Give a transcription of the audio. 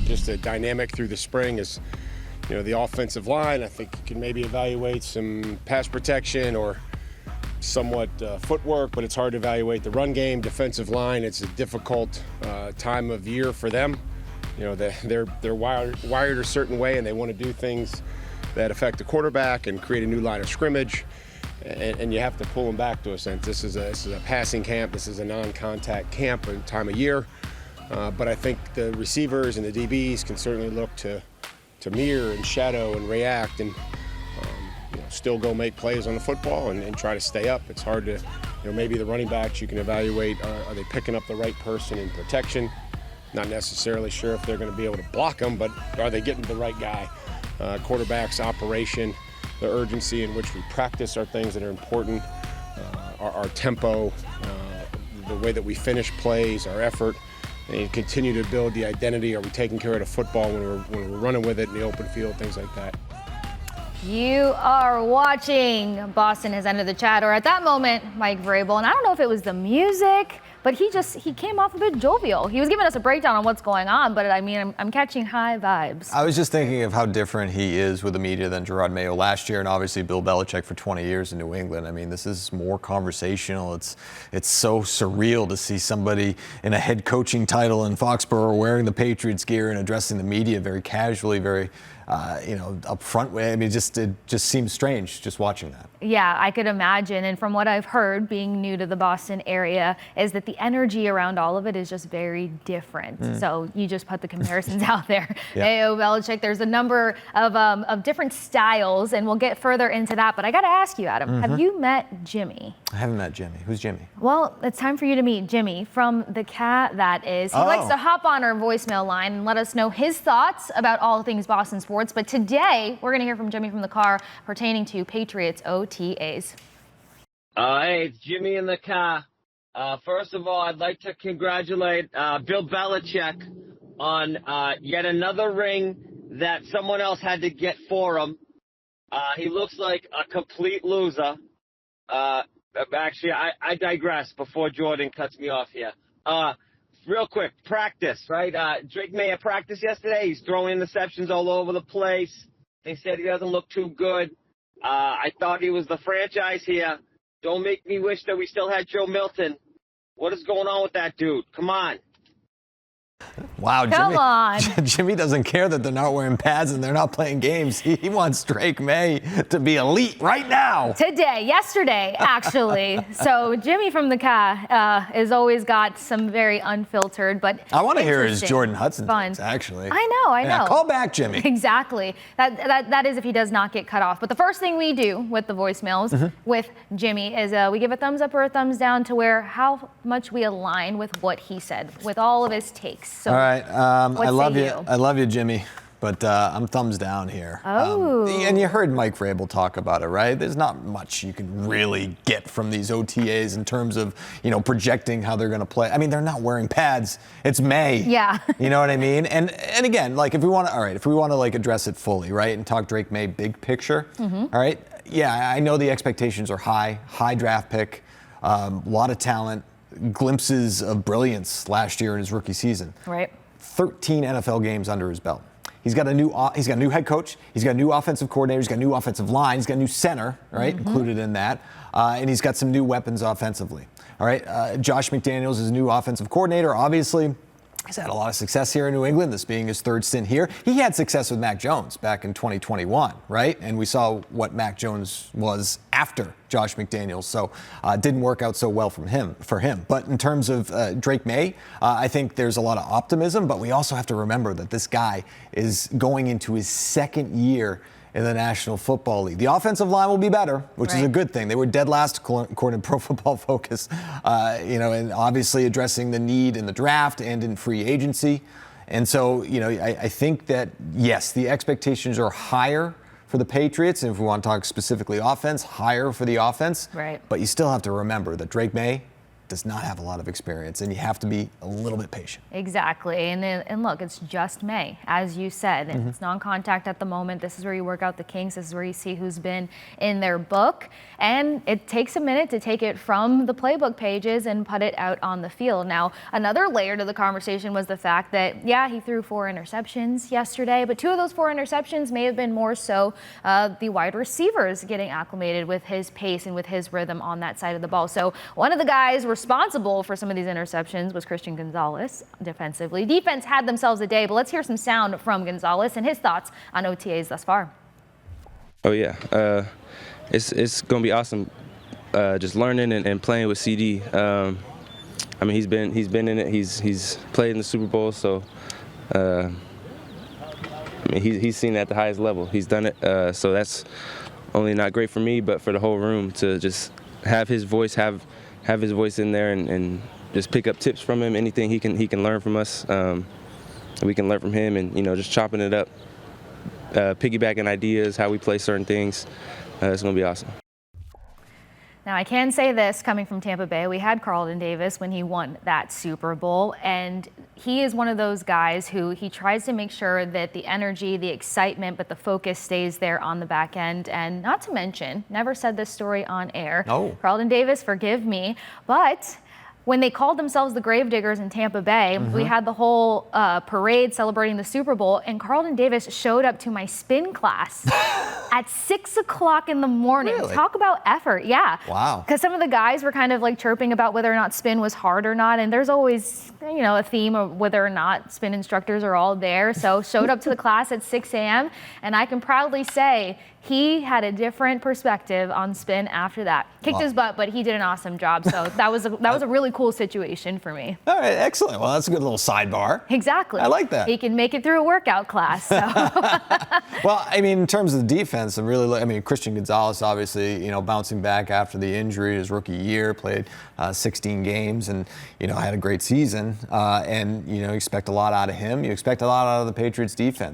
just a dynamic through the spring is, the offensive line. I think you can maybe evaluate some pass protection or somewhat footwork, but it's hard to evaluate the run game. Defensive line, it's a difficult time of year for them. They're wired a certain way, and they want to do things that affect the quarterback and create a new line of scrimmage. And you have to pull them back to a sense. This is a passing camp. This is a non-contact camp and time of year. But I think the receivers and the DBs can certainly look to mirror and shadow and react and still go make plays on the football and try to stay up. It's hard to, maybe the running backs you can evaluate, are they picking up the right person in protection? Not necessarily sure if they're going to be able to block them, but are they getting the right guy? Quarterbacks, operation, the urgency in which we practice are things that are important. Our tempo, the way that we finish plays, our effort, and continue to build the identity. Are we taking care of the football when we're running with it in the open field, things like that. You are watching. Boston has entered the chat, or at that moment, Mike Vrabel. And I don't know if it was the music, but he came off a bit jovial. He was giving us a breakdown on what's going on, but I mean, I'm catching high vibes. I was just thinking of how different he is with the media than Drake Maye last year, and obviously Bill Belichick for 20 years in New England. I mean, this is more conversational. It's so surreal to see somebody in a head coaching title in Foxborough wearing the Patriots gear and addressing the media very casually, very up front way. I mean, it just seems strange just watching that. Yeah, I could imagine. And from what I've heard, being new to the Boston area, is that the energy around all of it is just very different. So you just put the comparisons out there. Yeah. Ayo, Belichick, there's a number of different styles, and we'll get further into that. But I got to ask you, Adam, have you met Jimmy? I haven't met Jimmy. Who's Jimmy? Well, it's time for you to meet Jimmy from the Cat, that is. He likes to hop on our voicemail line and let us know his thoughts about all things Boston sports. But today, we're going to hear from Jimmy from the car pertaining to Patriots OTAs. Hey, it's Jimmy in the car. First of all, I'd like to congratulate Bill Belichick on yet another ring that someone else had to get for him. He looks like a complete loser. Actually, I digress before Jordan cuts me off here. Real quick, practice, right? Drake Maye practiced yesterday. He's throwing interceptions all over the place. They said he doesn't look too good. I thought he was the franchise here. Don't make me wish that we still had Joe Milton. What is going on with that dude? Come on. Wow, Come on. Jimmy doesn't care that they're not wearing pads and they're not playing games. He wants Drake Maye to be elite right now. Yesterday, actually. So Jimmy from the car has always got some very unfiltered, but I want to hear his Jordan Hudson fun takes, actually. I know. Yeah, call back, Jimmy. Exactly. That is if he does not get cut off. But the first thing we do with the voicemails with Jimmy is we give a thumbs up or a thumbs down to how much we align with what he said, with all of his takes. So all right. I love you. you? I love you, Jimmy. But I'm thumbs down here. Oh. And you heard Mike Vrabel talk about it, right? There's not much you can really get from these OTAs in terms of, projecting how they're going to play. I mean, they're not wearing pads. It's May. Yeah. You know what I mean? And again, like if we want to like address it fully, right, and talk Drake Maye big picture, all right? Yeah, I know the expectations are high draft pick, lot of talent, glimpses of brilliance last year in his rookie season. Right. 13 NFL games under his belt. He's got a new head coach. He's got a new offensive coordinator. He's got a new offensive line. He's got a new center, right, included in that. And he's got some new weapons offensively. All right. Josh McDaniels is a new offensive coordinator, obviously. He's had a lot of success here in New England, this being his third stint here. He had success with Mac Jones back in 2021, right? And we saw what Mac Jones was after Josh McDaniels, so it didn't work out so well for him. But in terms of Drake Maye, I think there's a lot of optimism, but we also have to remember that this guy is going into his second year in the National Football League. The offensive line will be better, which is a good thing. They were dead last according to Pro Football Focus, and obviously addressing the need in the draft and in free agency. And so, I think that, yes, the expectations are higher for the Patriots, and if we want to talk specifically offense, higher for the offense. Right. But you still have to remember that Drake Maye does not have a lot of experience, and you have to be a little bit patient. Exactly. And look, it's just May, as you said. And It's non-contact at the moment. This is where you work out the kinks. This is where you see who's been in their book. And it takes a minute to take it from the playbook pages and put it out on the field. Now, another layer to the conversation was the fact that, yeah, he threw 4 interceptions yesterday, but 2 of those 4 interceptions may have been more so the wide receivers getting acclimated with his pace and with his rhythm on that side of the ball. So one of the guys responsible for some of these interceptions was Christian Gonzalez defensively. Defense had themselves a day, but let's hear some sound from Gonzalez and his thoughts on OTAs thus far. Oh yeah, it's gonna be awesome. Just learning and playing with CD. I mean, he's been in it. He's played in the Super Bowl, so I mean, he's seen it at the highest level. He's done it, so that's only not great for me, but for the whole room to just have his voice, have his voice in there, and just pick up tips from him. Anything he can learn from us, we can learn from him, and just chopping it up, piggybacking ideas, how we play certain things. It's gonna be awesome. Now, I can say this, coming from Tampa Bay, we had Carlton Davis when he won that Super Bowl, and he is one of those guys who he tries to make sure that the energy, the excitement, but the focus stays there on the back end. And not to mention, never said this story on air. No. Carlton Davis, forgive me, but when they called themselves the Gravediggers in Tampa Bay, we had the whole parade celebrating the Super Bowl, and Carlton Davis showed up to my spin class at 6 o'clock in the morning. Really? Talk about effort, yeah. Wow. Because some of the guys were kind of like chirping about whether or not spin was hard or not, and there's always, a theme of whether or not spin instructors are all there. So showed up to the class at 6 a.m., and I can proudly say he had a different perspective on spin after that. Kicked his butt, but he did an awesome job. So that was a really cool situation for me. All right, excellent. Well, that's a good little sidebar. Exactly. I like that. He can make it through a workout class. So. Well, I mean, in terms of the defense, Christian Gonzalez, obviously, bouncing back after the injury his rookie year, played 16 games and, had a great season. And, you expect a lot out of him. You expect a lot out of the Patriots defense.